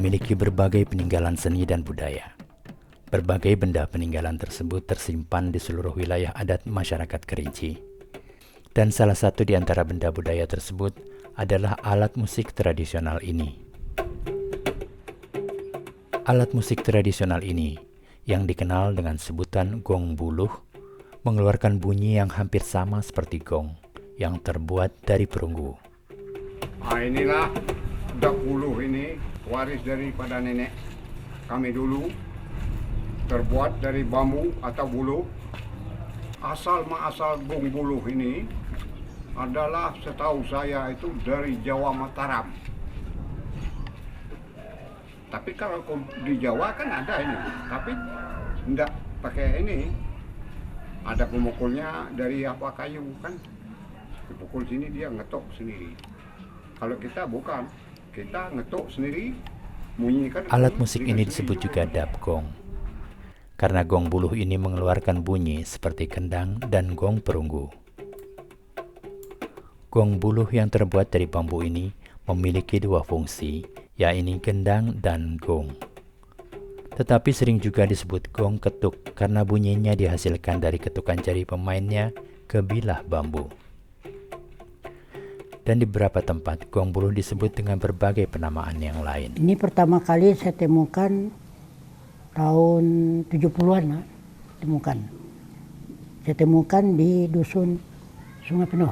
memiliki berbagai peninggalan seni dan budaya. Berbagai benda peninggalan tersebut tersimpan di seluruh wilayah adat masyarakat Kerinci. Dan salah satu di antara benda budaya tersebut adalah alat musik tradisional ini. Alat musik tradisional ini, yang dikenal dengan sebutan gong buluh, mengeluarkan bunyi yang hampir sama seperti gong, yang terbuat dari perunggu. Inilah dak buluh ini, waris daripada nenek kami dulu, terbuat dari bambu atau buluh. Asal gong buluh ini adalah, setahu saya itu dari Jawa Mataram. Tapi kalau di Jawa kan ada ini, tapi tidak pakai ini. Ada pemukulnya dari apa, kayu kan? Dipukul sini dia ngetok sendiri. Kalau kita bukan, kita ngetok sendiri, bunyikan. Alat musik ini disebut juga dabgong, karena gong buluh ini mengeluarkan bunyi seperti kendang dan gong perunggu. Gong buluh yang terbuat dari bambu ini memiliki dua fungsi, yaitu kendang dan gong. Tetapi sering juga disebut gong ketuk karena bunyinya dihasilkan dari ketukan jari pemainnya ke bilah bambu. Dan di beberapa tempat, gong buluh disebut dengan berbagai penamaan yang lain. Ini pertama kali saya temukan tahun 70-an, Saya temukan di dusun Sungai Penuh.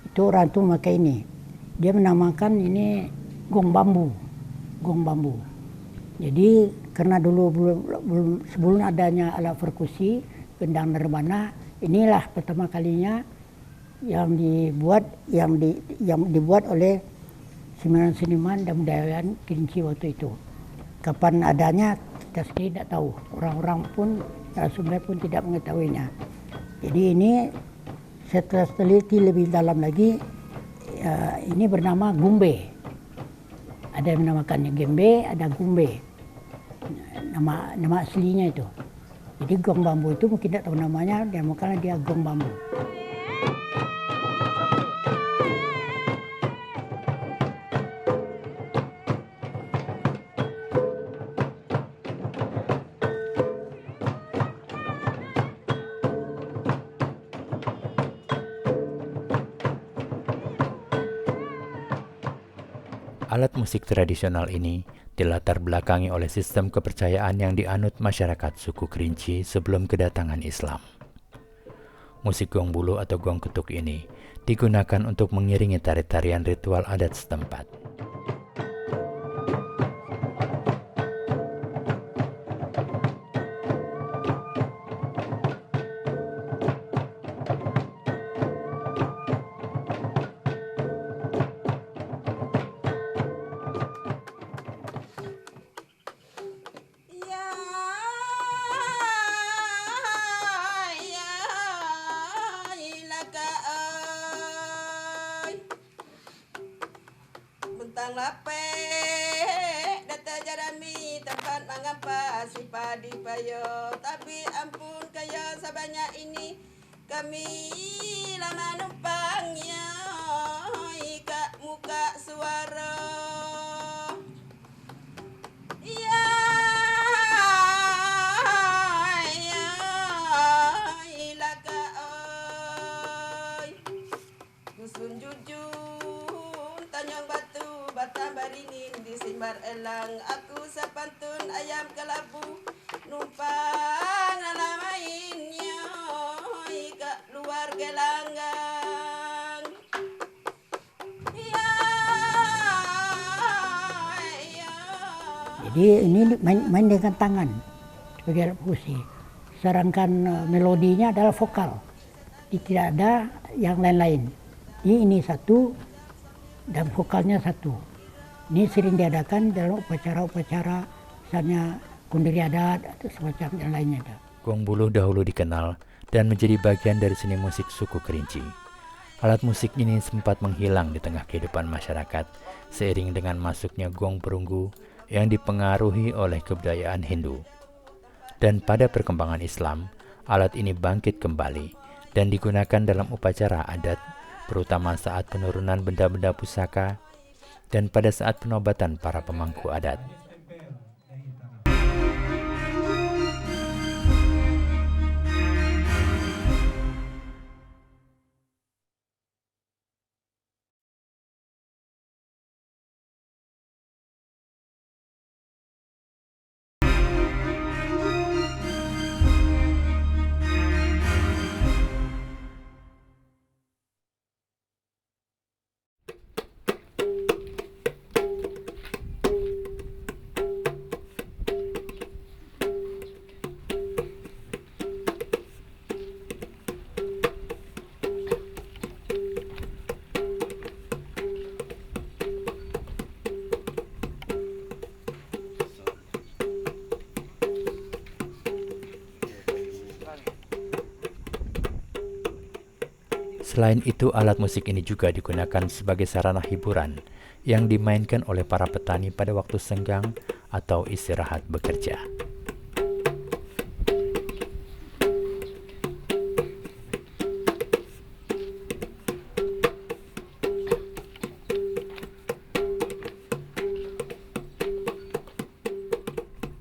Itu orang tuh pakai ini. Dia menamakan ini gong bambu. Jadi karena dulu sebelum adanya alat perkusi, gendang nirmana, inilah pertama kalinya yang dibuat oleh seniman dan budayawan Kerinci waktu itu. Kapan adanya kita sendiri tidak tahu, orang-orang pun narasumber pun tidak mengetahuinya. Jadi ini setelah teliti lebih dalam lagi, ini bernama gumbe. Ada yang menamakannya gembe, ada gumbe. Nama aslinya itu. Jadi gong bambu itu mungkin tidak tahu namanya, dan makanya dia gong bambu. Alat musik tradisional ini dilatar belakangi oleh sistem kepercayaan yang dianut masyarakat suku Kerinci sebelum kedatangan Islam. Musik gong buluh atau gong ketuk ini digunakan untuk mengiringi tari-tarian ritual adat setempat. Bentang lape data jarami tempat mengapa si padi payo, tapi ampun kaya sebanyak ini kami lama numpangnya ika muka suara. Ya ilaka oi dusun jujun tanyong batu batang baringin disimbar elang, aku sapantun ayam kelabu numpang dalam mainnya ke luar gelanggang. Jadi ini main dengan tangan sebagai alat musik. Sedangkan melodinya adalah vokal. Tidak ada yang lain-lain. Ini satu dan vokalnya satu. Ini sering diadakan dalam upacara-upacara, misalnya kundiri adat atau semacam yang lainnya. Gong buluh dahulu dikenal dan menjadi bagian dari seni musik suku Kerinci. Alat musik ini sempat menghilang di tengah kehidupan masyarakat seiring dengan masuknya gong perunggu yang dipengaruhi oleh kebudayaan Hindu. Dan pada perkembangan Islam, alat ini bangkit kembali dan digunakan dalam upacara adat, terutama saat penurunan benda-benda pusaka dan pada saat penobatan para pemangku adat. Selain itu, alat musik ini juga digunakan sebagai sarana hiburan yang dimainkan oleh para petani pada waktu senggang atau istirahat bekerja.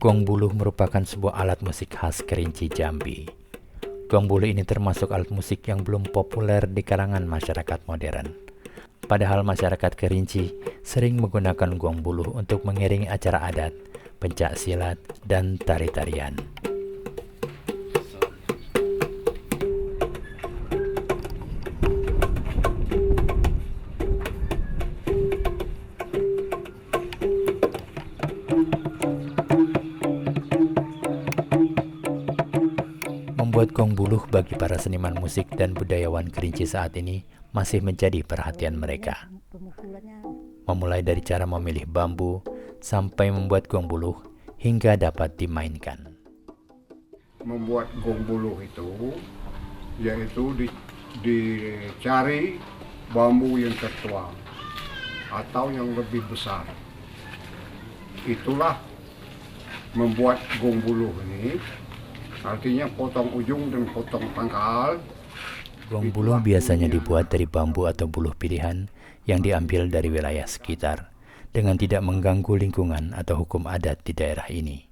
Gong buluh merupakan sebuah alat musik khas Kerinci Jambi. Gong buluh ini termasuk alat musik yang belum populer di kalangan masyarakat modern. Padahal masyarakat Kerinci sering menggunakan gong buluh untuk mengiringi acara adat, pencak silat, dan tari-tarian. Membuat gong buluh bagi para seniman musik dan budayawan Kerinci saat ini masih menjadi perhatian mereka. Memulai dari cara memilih bambu sampai membuat gong buluh hingga dapat dimainkan. Membuat gong buluh itu yaitu dicari bambu yang tertuang atau yang lebih besar. Itulah membuat gong buluh ini. Artinya potong ujung dan potong pangkal. Gong buluh biasanya dibuat dari bambu atau buluh pilihan yang diambil dari wilayah sekitar dengan tidak mengganggu lingkungan atau hukum adat di daerah ini.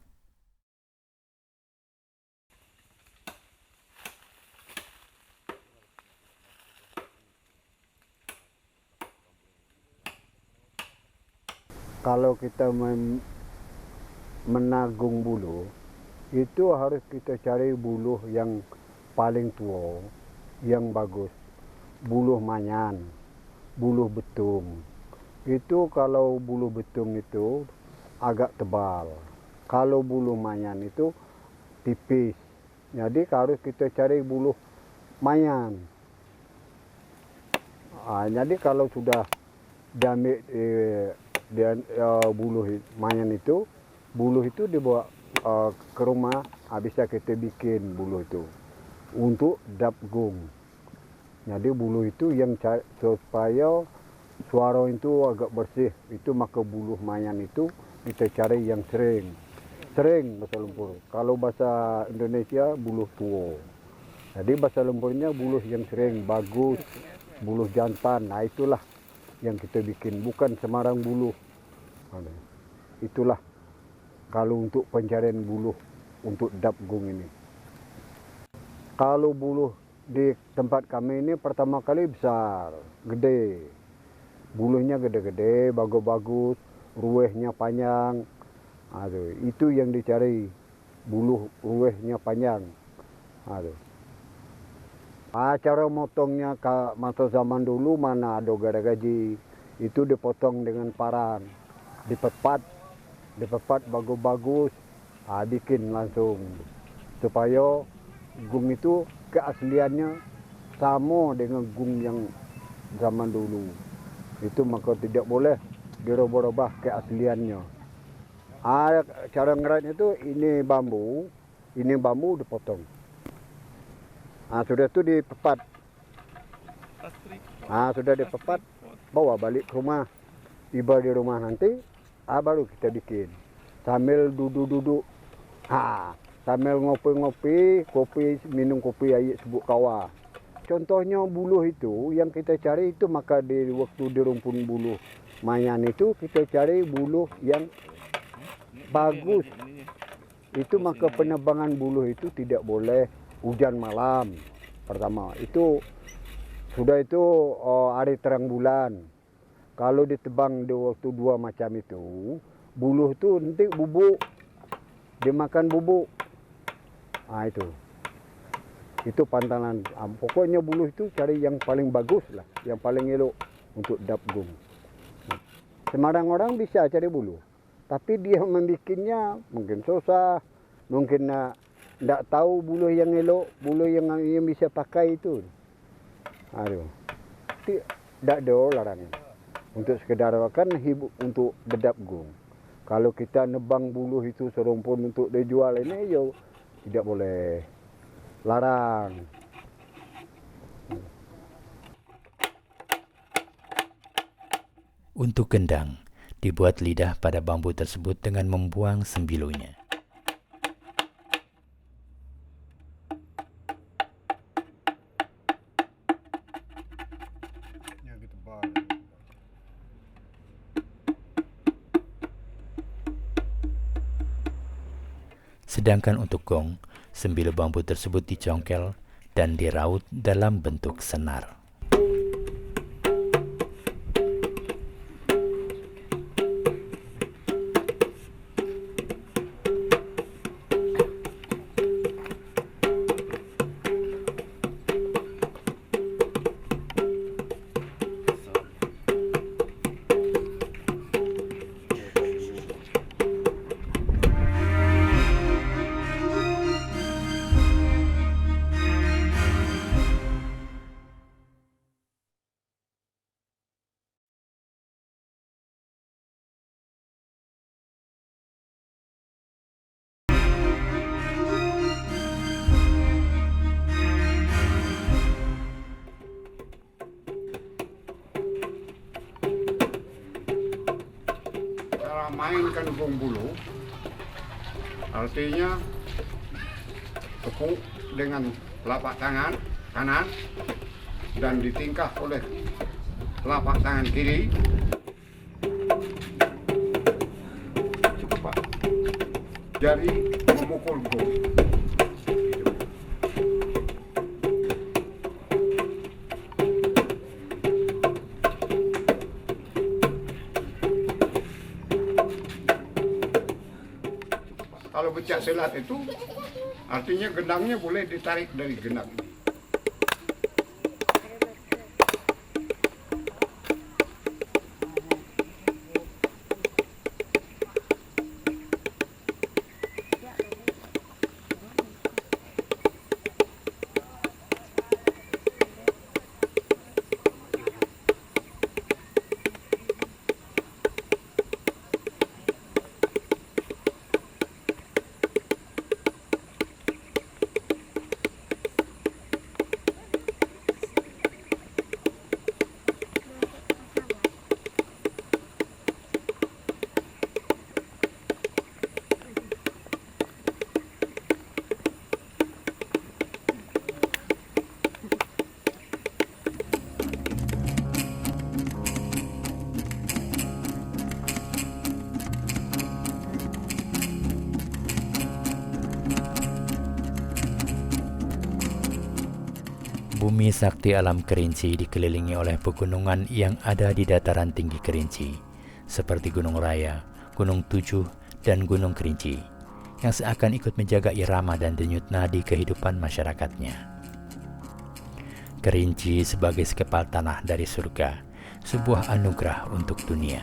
Kalau kita menagung buluh, itu harus kita cari buluh yang paling tua, yang bagus. Buluh manyan, buluh betung. Itu kalau buluh betung itu agak tebal. Kalau buluh manyan itu tipis. Jadi harus kita cari buluh manyan. Jadi kalau sudah diambil buluh manyan itu, buluh itu dibawa ke rumah, bisa kita bikin buluh itu untuk dap gong. Jadi buluh itu yang supaya suara itu agak bersih, itu maka buluh manyan itu kita cari yang sering bahasa Lumpur. Kalau bahasa Indonesia buluh tua. Jadi bahasa Lumpurnya buluh yang sering, bagus, buluh jantan. Nah itulah yang kita bikin, bukan sembarang buluh. Itulah kalau untuk pencarian buluh untuk dap gong ini. Kalau buluh di tempat kami ini pertama kali besar, gede. Buluhnya gede-gede, bagus-bagus, ruwehnya panjang. Itu yang dicari, buluh ruwehnya panjang. Cara motongnya masa zaman dulu mana ada gergaji, itu dipotong dengan parang, dipepat bagus-bagus, bikin langsung supaya gong itu keasliannya sama dengan gong yang zaman dulu. Itu maka tidak boleh dirubah-rubah keasliannya. Cara ngeratnya itu ini bambu dipotong. Sudah itu dipepat. Sudah dipepat, bawa balik ke rumah. Tiba di rumah nanti, baru kita bikin. Sambil duduk-duduk, sambil ngopi-ngopi, minum kopi air sebut kawa. Contohnya buluh itu yang kita cari itu, maka di waktu di rumpun buluh manyan itu kita cari buluh yang bagus. Itu maka penebangan buluh itu tidak boleh hujan malam. Pertama, itu sudah itu hari terang bulan. Kalau ditebang di waktu dua macam itu, buluh itu nanti bubuk, dimakan bubuk. Itu pantangan. Pokoknya buluh itu cari yang paling bagus lah, yang paling elok untuk dap gong. Sembarang orang bisa cari buluh, tapi dia membikinnya mungkin susah, mungkin tidak tahu buluh yang elok, buluh yang bisa pakai itu. Tidak ada larangan. Untuk sekedar kan hibur untuk dedap gong. Kalau kita nebang buluh itu serumpun untuk dijual ini, tidak boleh. Larang. Untuk gendang, dibuat lidah pada bambu tersebut dengan membuang sembilunya. Sedangkan untuk gong, sembilu bambu tersebut dicongkel dan diraut dalam bentuk senar. Cara mainkan gong bulu, artinya tepuk dengan telapak tangan kanan dan ditingkah oleh telapak tangan kiri. Jari memukul gong. Kalau becak silat itu artinya gendangnya boleh ditarik dari gendang ini. Bumi sakti alam Kerinci dikelilingi oleh pegunungan yang ada di dataran tinggi Kerinci, seperti Gunung Raya, Gunung Tujuh, dan Gunung Kerinci, yang seakan ikut menjaga irama dan denyut nadi kehidupan masyarakatnya. Kerinci sebagai sekepal tanah dari surga, sebuah anugerah untuk dunia.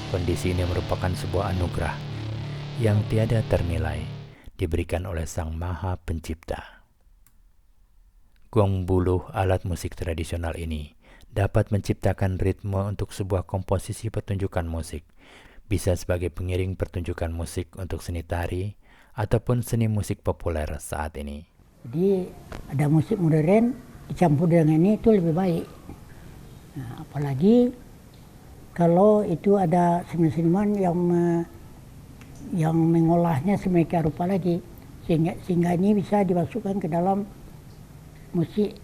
Kondisi ini merupakan sebuah anugerah yang tiada ternilai diberikan oleh Sang Maha Pencipta. Gong buluh, alat musik tradisional ini, dapat menciptakan ritme untuk sebuah komposisi pertunjukan musik, bisa sebagai pengiring pertunjukan musik untuk seni tari ataupun seni musik populer saat ini. Jadi ada musik modern dicampur dengan ini itu lebih baik. Nah, apalagi kalau itu ada seniman-seniman yang mengolahnya semikian rupa lagi, sehingga ini bisa dimasukkan ke dalam musik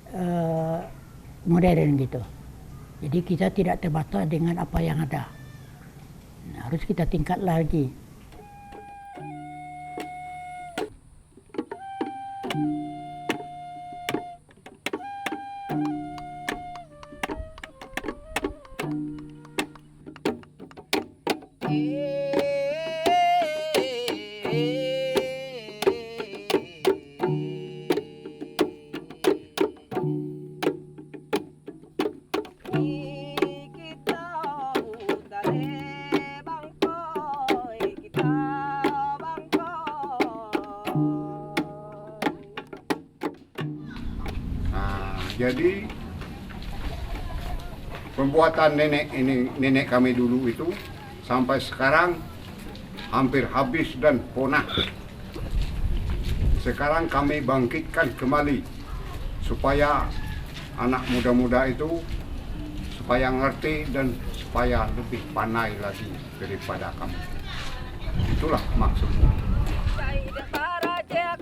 modern gitu. Jadi kita tidak terbatas dengan apa yang ada. Nah, harus kita tingkat lagi. Jadi pembuatan nenek kami dulu itu sampai sekarang hampir habis dan punah. Sekarang kami bangkitkan kembali supaya anak muda-muda itu supaya ngerti dan supaya lebih pandai lagi daripada kami. Itulah maksudnya.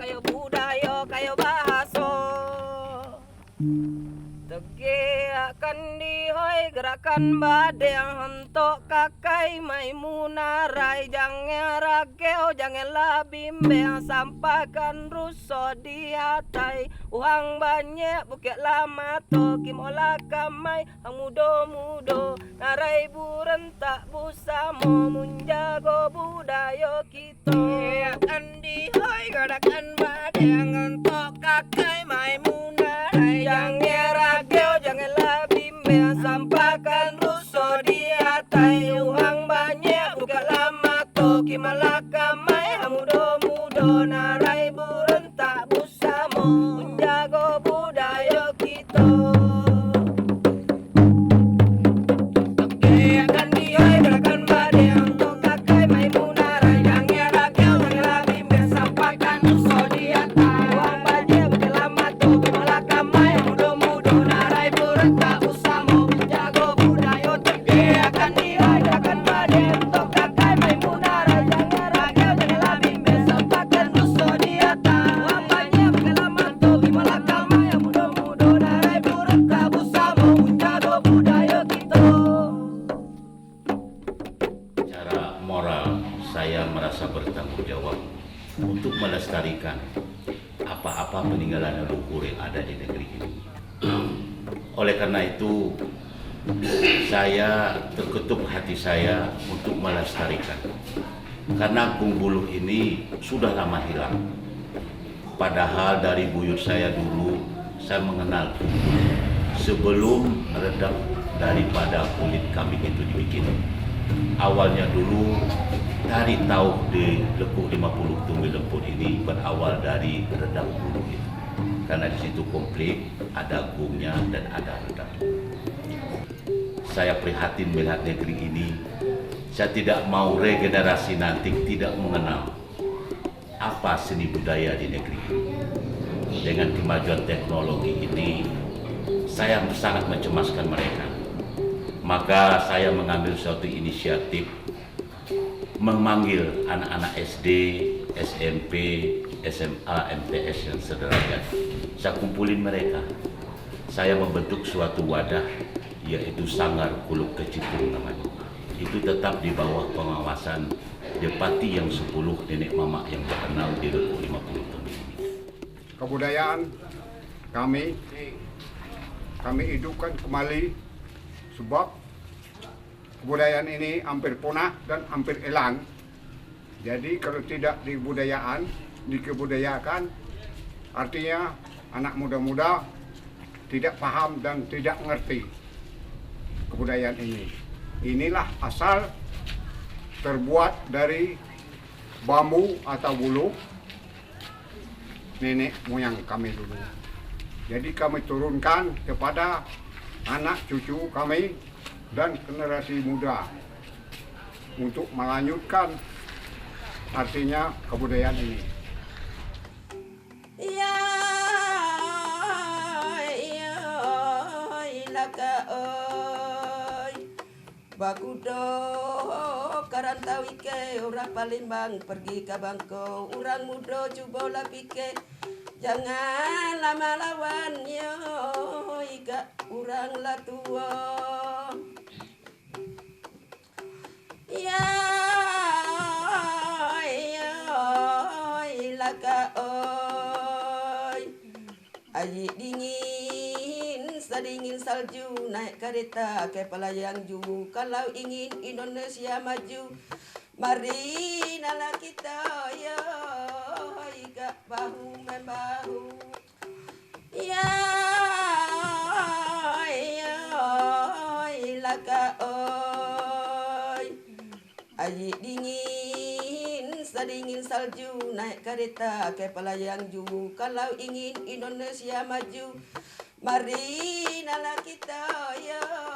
Kayak budaya, kayak bahasa. Tegiakan dihoi gerakan badeng untuk kakai Maimunah rai jangan rageo jangan bimbang sampaikan ruso di hatai uang banyak bukit lama to kimola kamai ang mudo narai buren tak busamo menjago budaya kita akan dihoi gerakan badeng untuk kakai Maimunah rai jangan rageo jangan bimbang sampaikan ruso di hatai uang banyak bukan lama toki malaka mai mudo narai buren tak busamo menjaga budaya kita. Oke akan dihoi gerakan badai untuk kakai Maimunah rai jangan rageo jangan bimbang sampaikan ruso di hatai uang banyak bukan lama toki malaka mai mudo narai buren tak busamo menjaga budaya Oke akan dihoi gerakan badai untuk kakai Maimunah rai jangan rageo jangan bimbang sampaikan ruso di hatai uang banyak bukan lama toki malaka mai mudo narai buren tak busamo menjaga budaya kita. Secara moral, saya merasa bertanggung jawab untuk melestarikan apa-apa peninggalan leluhur yang ada di negeri ini. Oleh karena itu, saya terketuk hati saya untuk melestarikan. Karena Kung Buluh ini sudah lama hilang. Padahal dari buyut saya dulu, saya mengenal Kung Buluh sebelum redam daripada kulit kambing itu dibikin. Awalnya dulu tari tauh di lekuk 50 Tumbil Lemput ini berawal dari redam buluh itu. Karena di situ komplit, ada gungnya dan ada redam. Saya prihatin melihat negeri ini. Saya tidak mau regenerasi nanti tidak mengenal apa seni budaya di negeri ini. Dengan kemajuan teknologi ini, saya sangat mencemaskan mereka. Maka saya mengambil suatu inisiatif memanggil anak-anak SD, SMP, SMA, MTS yang sederajat. Saya kumpulin mereka. Saya membentuk suatu wadah yaitu Sanggar Kuluk Kecitung namanya. Itu tetap di bawah pengawasan Depati yang 10 nenek mama yang terkenal di Lekuk 50 Tumbil. Kebudayaan kami hidupkan kembali sebab kebudayaan ini hampir punah dan hampir hilang. Jadi kalau tidak dikebudayakan, artinya anak muda-muda tidak paham dan tidak mengerti kebudayaan ini. Inilah asal terbuat dari bambu atau buluh nenek moyang kami dulu. Jadi kami turunkan kepada anak cucu kami dan generasi muda untuk melanjutkan artinya kebudayaan ini. Ya, ilaka oi, bakudo karantau ike orang Palembang pergi ke Bangko, orang muda cuba lah pikir Jangan lama lawan yo ika urang lah tua. Ya laka oi. Aji dingin sedingin salju naik kereta ke pelayang ju. Kalau ingin Indonesia maju, mari nala kita yo ika bahu membahu. Ya laka oi. Aji dingin sedingin salju naik kereta ke pelayang ju. Kalau ingin Indonesia maju, mari nala kita yo